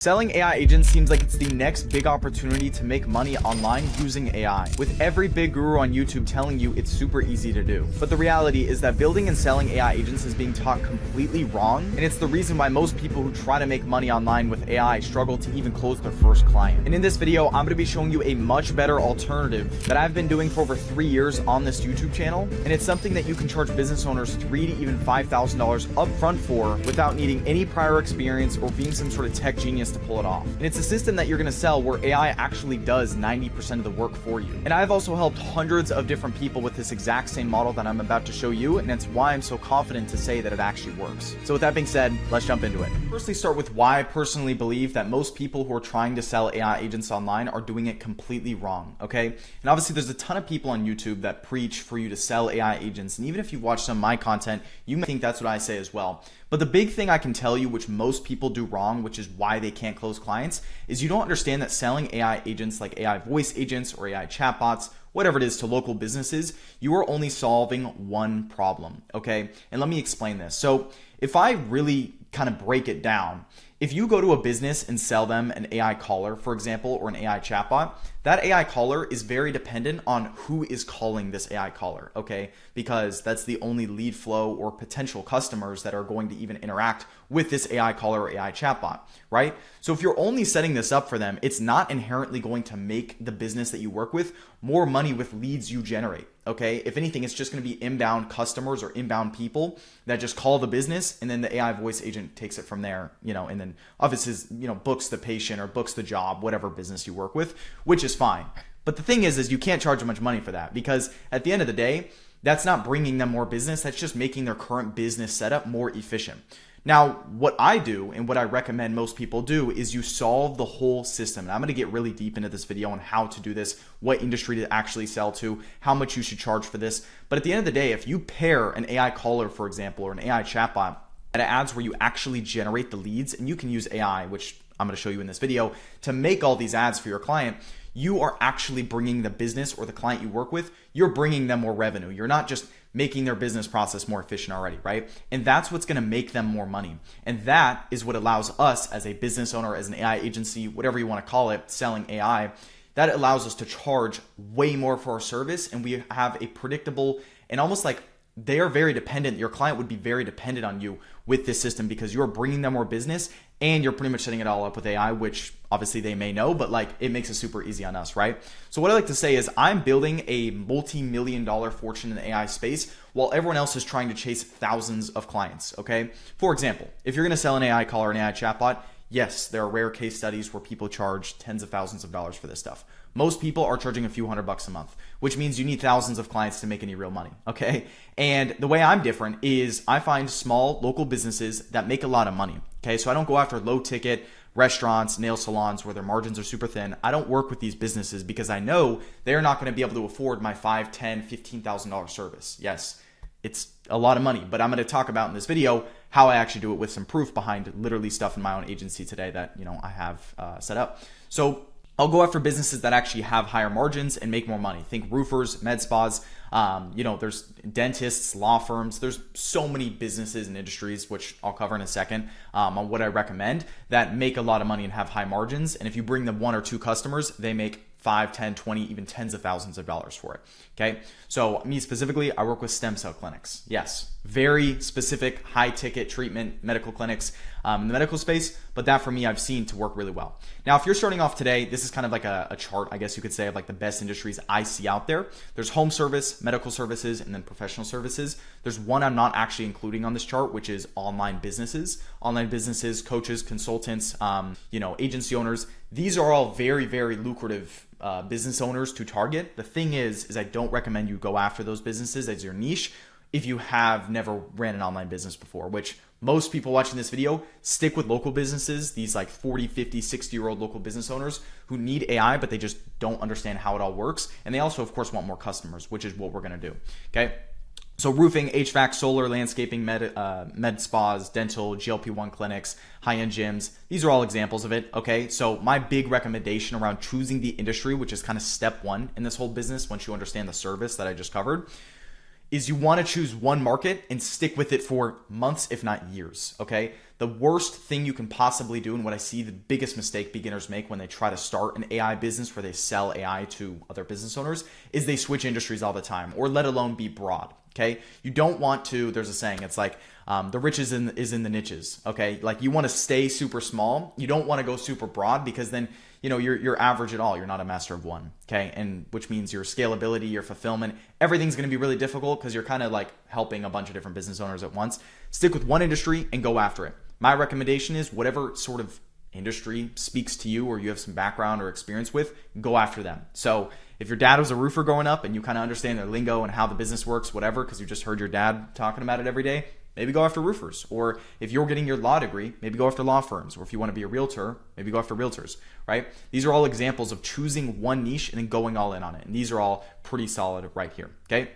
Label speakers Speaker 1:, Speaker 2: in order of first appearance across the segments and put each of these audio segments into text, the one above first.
Speaker 1: Selling AI agents seems like it's the next big opportunity to make money online using AI, with every big guru on YouTube telling you it's super easy to do. But the reality is that building and selling AI agents is being taught completely wrong, and it's the reason why most people who try to make money online with AI struggle to even close their first client. And in this video, I'm going to be showing you a much better alternative that I've been doing for over 3 years on this YouTube channel, and it's something that you can charge business owners $3,000 to even $5,000 upfront for without needing any prior experience or being some sort of tech genius to pull it off. And it's a system that you're going to sell where AI actually does 90% of the work for you. And I've also helped hundreds of different people with this exact same model that I'm about to show you, and that's why I'm so confident to say that it actually works. So with that being said, let's jump into it. Firstly, start with why I personally believe that most people who are trying to sell AI agents online are doing it completely wrong, okay? And obviously there's a ton of people on YouTube that preach for you to sell AI agents, and even if you've watched some of my content, you may think that's what I say as well. But the big thing I can tell you, which most people do wrong, which is why they can't close clients, is you don't understand that selling AI agents like AI voice agents or AI chatbots, whatever it is, to local businesses, you are only solving one problem, okay? And let me explain this. So if I really kind of break it down, if you go to a business and sell them an AI caller, for example, or an AI chatbot, that AI caller is very dependent on who is calling this AI caller, okay? Because that's the only lead flow or potential customers that are going to even interact with this AI caller or AI chatbot, right? So if you're only setting this up for them, it's not inherently going to make the business that you work with more money with leads you generate, okay? If anything, it's just going to be inbound customers or inbound people that just call the business, and then the AI voice agent takes it from there, and then obviously, books the patient or books the job, whatever business you work with, which is fine. But the thing is you can't charge much money for that, because at the end of the day, that's not bringing them more business. That's just making their current business setup more efficient. Now, what I do and what I recommend most people do is you solve the whole system. And I'm going to get really deep into this video on how to do this, what industry to actually sell to, how much you should charge for this. But at the end of the day, if you pair an AI caller, for example, or an AI chatbot at ads where you actually generate the leads, and you can use AI, which I'm going to show you in this video, to make all these ads for your client, you are actually bringing the business or the client you work with, you're bringing them more revenue. You're not just making their business process more efficient already, right? And that's what's going to make them more money. And that is what allows us as a business owner, as an AI agency, whatever you want to call it, selling AI, that allows us to charge way more for our service. And we have a predictable and almost like they are very dependent. Your client would be very dependent on you with this system because you're bringing them more business and you're pretty much setting it all up with AI, which obviously they may know, but like it makes it super easy on us, right? So what I like to say is I'm building a multi-million-dollar fortune in the AI space while everyone else is trying to chase thousands of clients, okay? For example, if you're going to sell an AI caller, an AI chatbot, yes, there are rare case studies where people charge tens of thousands of dollars for this stuff. Most people are charging a few $100 a month, which means you need thousands of clients to make any real money, okay? And the way I'm different is I find small local businesses that make a lot of money, okay? So I don't go after low ticket restaurants, nail salons where their margins are super thin. I don't work with these businesses because I know they're not going to be able to afford my $5,000, $10,000, $15,000 service. Yes, it's a lot of money, but I'm going to talk about in this video how I actually do it with some proof behind literally stuff in my own agency today that, I have set up. So I'll go after businesses that actually have higher margins and make more money. Think roofers, med spas, there's dentists, law firms. There's so many businesses and industries, which I'll cover in a second, on what I recommend that make a lot of money and have high margins. And if you bring them 1 or 2 customers, they make 5, 10, 20, even tens of thousands of dollars for it. Okay. So me specifically, I work with stem cell clinics. Yes. Very specific high ticket treatment medical clinics in the medical space. But that for me, I've seen to work really well. Now, if you're starting off today, this is kind of like a chart, I guess you could say, of like the best industries I see out there. There's home service, medical services, and then professional services. There's one I'm not actually including on this chart, which is online businesses. Online businesses, coaches, consultants, agency owners. These are all very, very lucrative business owners to target. The thing is I don't recommend you go after those businesses as your niche if you have never ran an online business before, which most people watching this video stick with local businesses, these like 40, 50, 60-year-old local business owners who need AI, but they just don't understand how it all works. And they also, of course, want more customers, which is what we're going to do. Okay. So roofing, HVAC, solar, landscaping, med spas, dental, GLP-1 clinics, high-end gyms. These are all examples of it, okay? So my big recommendation around choosing the industry, which is kind of step 1 in this whole business once you understand the service that I just covered, is you want to choose one market and stick with it for months, if not years, okay? The worst thing you can possibly do, and what I see the biggest mistake beginners make when they try to start an AI business where they sell AI to other business owners, is they switch industries all the time, or let alone be broad. Okay, you don't want to. There's a saying. It's like the riches is in the niches. Okay, like you want to stay super small. You don't want to go super broad, because then you're average at all. You're not a master of one. Okay, and which means your scalability, your fulfillment, everything's going to be really difficult because you're kind of like helping a bunch of different business owners at once. Stick with one industry and go after it. My recommendation is whatever sort of industry speaks to you or you have some background or experience with, go after them. So if your dad was a roofer growing up and you kind of understand their lingo and how the business works, whatever, because you just heard your dad talking about it every day, maybe go after roofers. Or if you're getting your law degree, maybe go after law firms. Or if you want to be a realtor, maybe go after realtors, right? These are all examples of choosing one niche and then going all in on it. And these are all pretty solid right here, okay?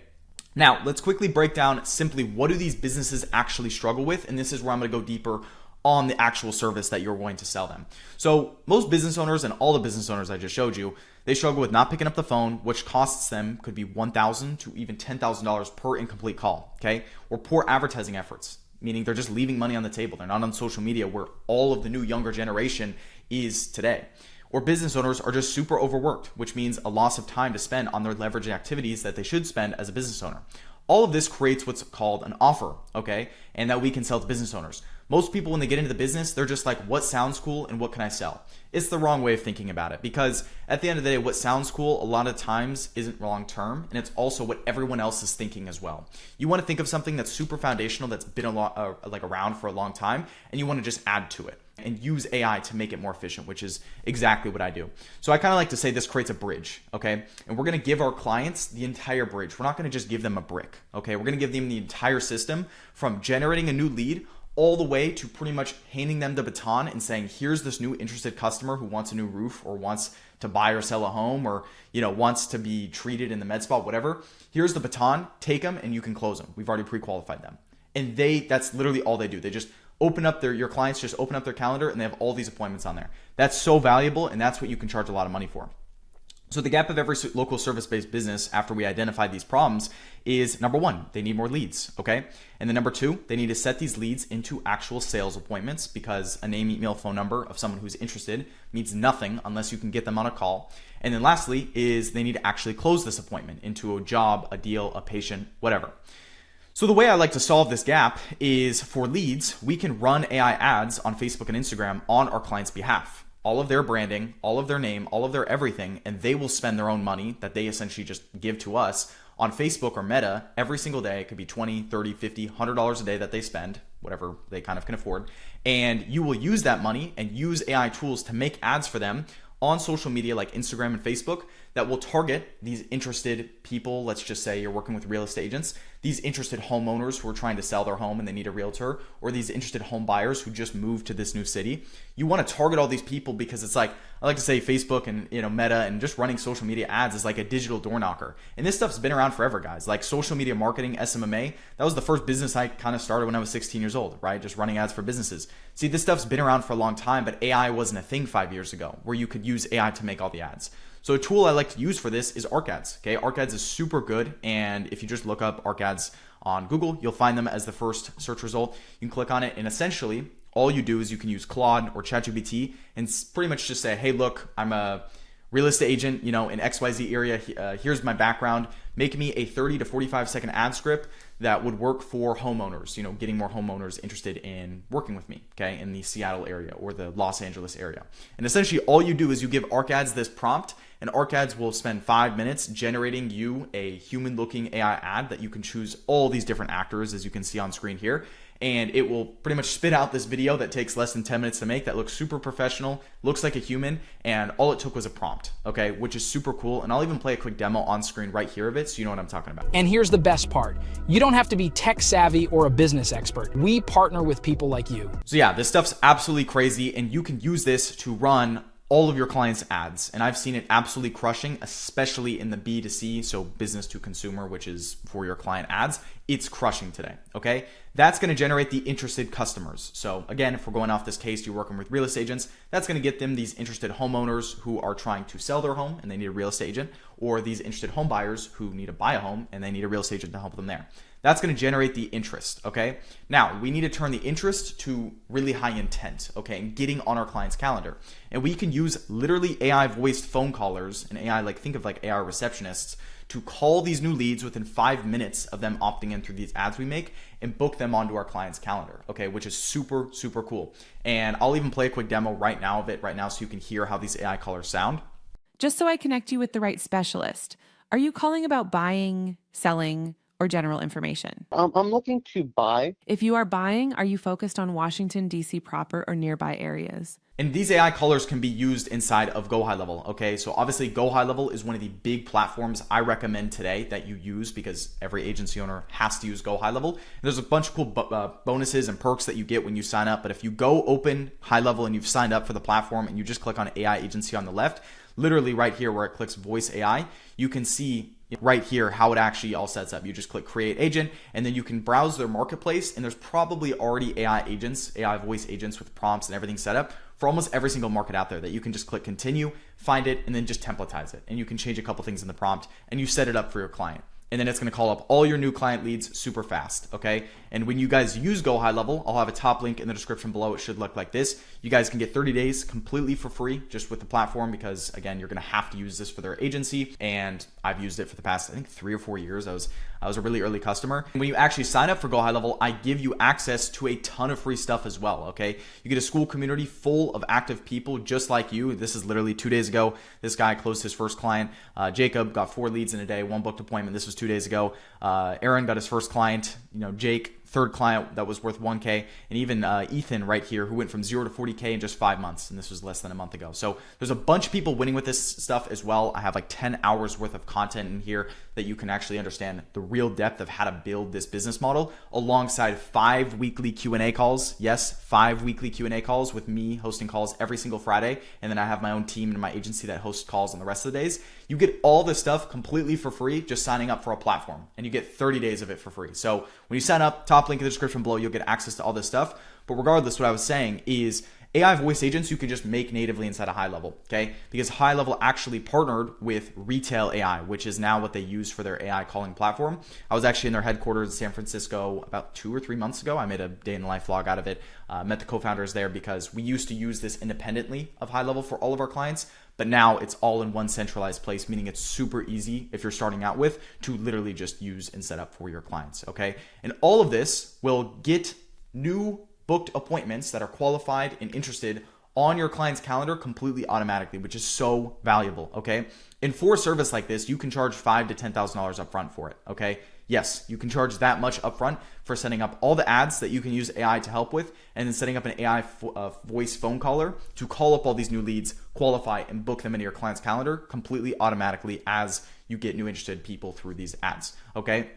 Speaker 1: Now, let's quickly break down simply what do these businesses actually struggle with, and this is where I'm going to go deeper on the actual service that you're going to sell them. So most business owners, and all the business owners I just showed you, they struggle with not picking up the phone, which costs them could be $1,000 to even $10,000 per incomplete call, okay? Or poor advertising efforts, meaning they're just leaving money on the table. They're not on social media where all of the new younger generation is today. Or business owners are just super overworked, which means a loss of time to spend on their leveraging activities that they should spend as a business owner. All of this creates what's called an offer, okay? And that we can sell to business owners. Most people, when they get into the business, they're just like, what sounds cool and what can I sell? It's the wrong way of thinking about it, because at the end of the day, what sounds cool a lot of times isn't long term, and it's also what everyone else is thinking as well. You want to think of something that's super foundational, that's been around for a long time, and you want to just add to it and use AI to make it more efficient, which is exactly what I do. So I kind of like to say this creates a bridge, okay? And we're going to give our clients the entire bridge. We're not going to just give them a brick, okay? We're going to give them the entire system, from generating a new lead all the way to pretty much handing them the baton and saying, here's this new interested customer who wants a new roof or wants to buy or sell a home, or wants to be treated in the med spa, whatever. Here's the baton, take them and you can close them. We've already pre-qualified them. And that's literally all they do. They just your clients just open up their calendar and they have all these appointments on there. That's so valuable, and that's what you can charge a lot of money for. So the gap of every local service-based business after we identify these problems is, number one, they need more leads, okay? And then number two, they need to set these leads into actual sales appointments, because a name, email, phone number of someone who's interested means nothing unless you can get them on a call. And then lastly is they need to actually close this appointment into a job, a deal, a patient, whatever. So the way I like to solve this gap is, for leads, we can run AI ads on Facebook and Instagram on our clients' behalf. All of their branding, all of their name, all of their everything, and they will spend their own money that they essentially just give to us on Facebook or Meta every single day. It could be $20, $30, $50, $100 a day that they spend, whatever they kind of can afford. And you will use that money and use AI tools to make ads for them on social media like Instagram and Facebook that will target these interested people. Let's just say you're working with real estate agents, these interested homeowners who are trying to sell their home and they need a realtor, or these interested home buyers who just moved to this new city. You want to target all these people, because it's like, I like to say Facebook and Meta and just running social media ads is like a digital door knocker. And this stuff's been around forever, guys. Like social media marketing, SMMA, that was the first business I kind of started when I was 16 years old, right? Just running ads for businesses. See, this stuff's been around for a long time, but AI wasn't a thing 5 years ago where you could use AI to make all the ads. So a tool I like to use for this is ArcAds. Okay, ArcAds is super good, and if you just look up ArcAds on Google, you'll find them as the first search result. You can click on it, and essentially all you do is you can use Claude or ChatGPT and pretty much just say, hey, look, I'm a real estate agent, in XYZ area. Here's my background. Make me a 30 to 45 second ad script that would work for homeowners, getting more homeowners interested in working with me, okay, in the Seattle area or the Los Angeles area. And essentially all you do is you give ArcAds this prompt, and ArcAds will spend 5 minutes generating you a human looking AI ad that you can choose all these different actors, as you can see on screen here. And it will pretty much spit out this video that takes less than 10 minutes to make, that looks super professional, looks like a human, and all it took was a prompt, okay, which is super cool. And I'll even play a quick demo on screen right here of it so you know what I'm talking about.
Speaker 2: And here's the best part. You don't have to be tech savvy or a business expert. We partner with people like you.
Speaker 1: So yeah, this stuff's absolutely crazy, and you can use this to run all of your clients' ads. And I've seen it absolutely crushing, especially in the B2C, so business to consumer, which is for your client ads. it's crushing today, okay? That's going to generate the interested customers. So again, if we're going off this case, you're working with real estate agents, that's going to get them these interested homeowners who are trying to sell their home and they need a real estate agent, or these interested home buyers who need to buy a home and they need a real estate agent to help them there. That's going to generate the interest, okay? Now, we need to turn the interest to really high intent, okay, and getting on our client's calendar. And we can use literally AI voiced phone callers and AI, think of AI receptionists, to call these new leads within 5 minutes of them opting in through these ads we make and book them onto our client's calendar, okay, which is super, super cool. And I'll even play a quick demo right now so you can hear how these AI callers sound.
Speaker 3: Just so I connect you with the right specialist, are you calling about buying, selling, or general information?
Speaker 4: I'm looking to buy.
Speaker 3: If you are buying, are you focused on Washington, D.C. proper or nearby areas?
Speaker 1: And these AI callers can be used inside of GoHighLevel, okay? So obviously GoHighLevel is one of the big platforms I recommend today that you use because every agency owner has to use GoHighLevel. There's a bunch of cool bonuses and perks that you get when you sign up, but if you go open HighLevel and you've signed up for the platform and you just click on AI agency on the left, literally right here where it clicks voice AI, you can see right here how it actually all sets up. You just click create agent and then you can browse their marketplace, and there's probably already AI agents, AI voice agents with prompts and everything set up for almost every single market out there that you can just click continue, find it, and then just templatize it. And you can change a couple things in the prompt and you set it up for your client. And then it's going to call up all your new client leads super fast, okay? And when you guys use GoHighLevel, I'll have a top link in the description below. It should look like this. You guys can get 30 days completely for free just with the platform because, again, you're going to have to use this for their agency. And I've used it for the past, I think, 3 or 4 years. I was a really early customer. And when you actually sign up for GoHighLevel, I give you access to a ton of free stuff as well, okay? You get a school community full of active people just like you. This is literally 2 days ago. This guy closed his first client. Jacob got 4 leads in a day, 1 booked appointment. This was 2 days ago. Aaron got his first client. Jake, third client that was worth 1K, and even Ethan right here who went from 0 to 40K in just 5 months, and this was less than a month ago. So there's a bunch of people winning with this stuff as well. I have 10 hours worth of content in here that you can actually understand the real depth of how to build this business model alongside 5 weekly Q&A calls. Yes, 5 weekly Q&A calls with me hosting calls every single Friday, and then I have my own team and my agency that hosts calls on the rest of the days. You get all this stuff completely for free just signing up for a platform, and you get 30 days of it for free. So when you sign up, top link in the description below, you'll get access to all this stuff. But regardless, what I was saying is AI voice agents you can just make natively inside of HighLevel, okay? Because HighLevel actually partnered with Retail AI, which is now what they use for their AI calling platform. I was actually in their headquarters in San Francisco about 2 or 3 months ago. I made a day in the life vlog out of it. Met the co-founders there because we used to use this independently of HighLevel for all of our clients, but now it's all in one centralized place, meaning it's super easy if you're starting out with to literally just use and set up for your clients, okay? And all of this will get new booked appointments that are qualified and interested on your client's calendar completely automatically, which is so valuable, okay? And for a service like this, you can charge $5,000 to $10,000 upfront for it, okay? Yes, you can charge that much upfront for setting up all the ads that you can use AI to help with, and then setting up an AI voice phone caller to call up all these new leads, qualify, and book them into your client's calendar completely automatically as you get new interested people through these ads, okay?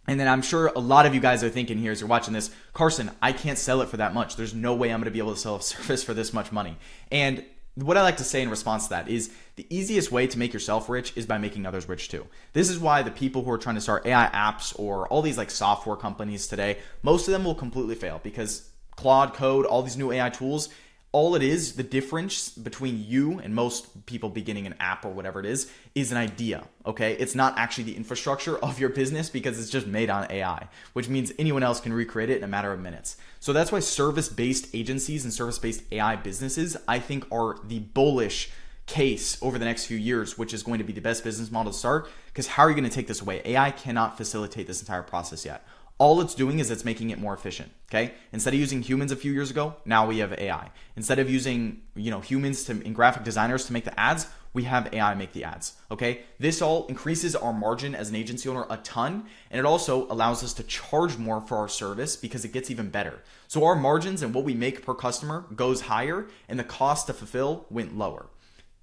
Speaker 1: And then I'm sure a lot of you guys are thinking here as you're watching this, Carson, I can't sell it for that much. There's no way I'm going to be able to sell a service for this much money. And what I like to say in response to that is the easiest way to make yourself rich is by making others rich too. This is why the people who are trying to start AI apps or all these software companies today, most of them will completely fail because Claude Code, all these new AI tools, all it is, the difference between you and most people beginning an app or whatever it is an idea, okay? It's not actually the infrastructure of your business because it's just made on AI, which means anyone else can recreate it in a matter of minutes. So that's why service-based agencies and service-based AI businesses, I think, are the bullish case over the next few years, which is going to be the best business model to start, because how are you going to take this away? AI cannot facilitate this entire process yet. All it's doing is it's making it more efficient, okay? Instead of using humans a few years ago, now we have AI. Instead of using, humans and graphic designers to make the ads, we have AI make the ads, okay? This all increases our margin as an agency owner a ton, and it also allows us to charge more for our service because it gets even better. So our margins and what we make per customer goes higher, and the cost to fulfill went lower.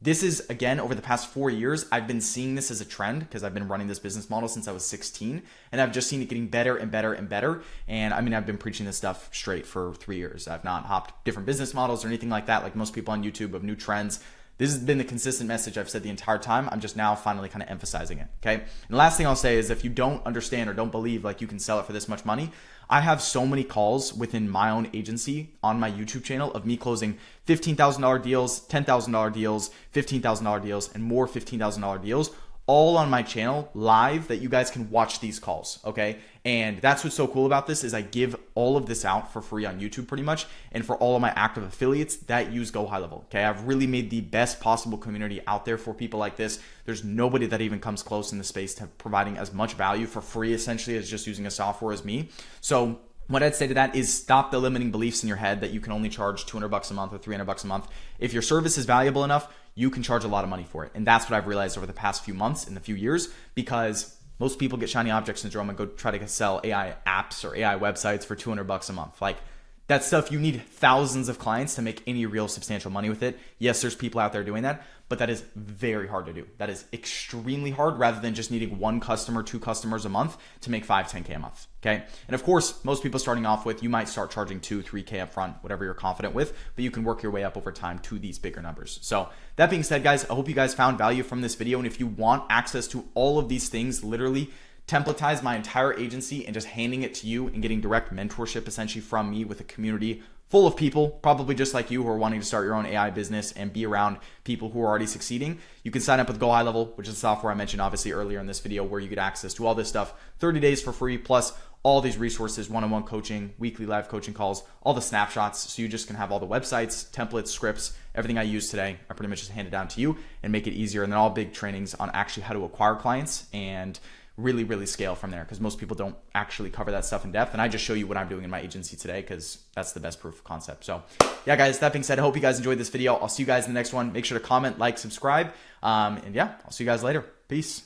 Speaker 1: This is, again, over the past 4 years, I've been seeing this as a trend because I've been running this business model since I was 16, and I've just seen it getting better and better and better. And I've been preaching this stuff straight for 3 years. I've not hopped different business models or anything like that, like most people on YouTube of new trends. This has been the consistent message I've said the entire time. I'm just now finally kind of emphasizing it, okay? And the last thing I'll say is if you don't understand or don't believe like you can sell it for this much money, I have so many calls within my own agency on my YouTube channel of me closing $15,000 deals, $10,000 deals, $15,000 deals, and more $15,000 deals, all on my channel live that you guys can watch these calls, okay? And that's what's so cool about this is I give all of this out for free on YouTube pretty much, and for all of my active affiliates that use GoHighLevel, okay? I've really made the best possible community out there for people like this. There's nobody that even comes close in the space to providing as much value for free essentially as just using a software as me. So what I'd say to that is stop the limiting beliefs in your head that you can only charge $200 a month or $300 a month. If your service is valuable enough, you can charge a lot of money for it. And that's what I've realized over the past few months and the few years, because most people get shiny object syndrome and go try to sell AI apps or AI websites for $200 a month. Like, that stuff, you need thousands of clients to make any real substantial money with it. Yes, there's people out there doing that, but that is very hard to do. That is extremely hard rather than just needing one customer, two customers a month to make 5, 10K a month, okay? And of course, most people starting off with, you might start charging 2, 3K up front, whatever you're confident with, but you can work your way up over time to these bigger numbers. So that being said, guys, I hope you guys found value from this video. And if you want access to all of these things, literally templatize my entire agency and just handing it to you and getting direct mentorship essentially from me with a community full of people, probably just like you, who are wanting to start your own AI business and be around people who are already succeeding, you can sign up with GoHighLevel, which is the software I mentioned obviously earlier in this video, where you get access to all this stuff, 30 days for free, plus all these resources, one-on-one coaching, weekly live coaching calls, all the snapshots. So you just can have all the websites, templates, scripts, everything I use today. I pretty much just hand it down to you and make it easier. And then all big trainings on actually how to acquire clients and really scale from there, because most people don't actually cover that stuff in depth. And I just show you what I'm doing in my agency today because that's the best proof of concept. So yeah, guys, that being said, I hope you guys enjoyed this video. I'll see you guys in the next one. Make sure to comment, like, subscribe. And yeah, I'll see you guys later. Peace.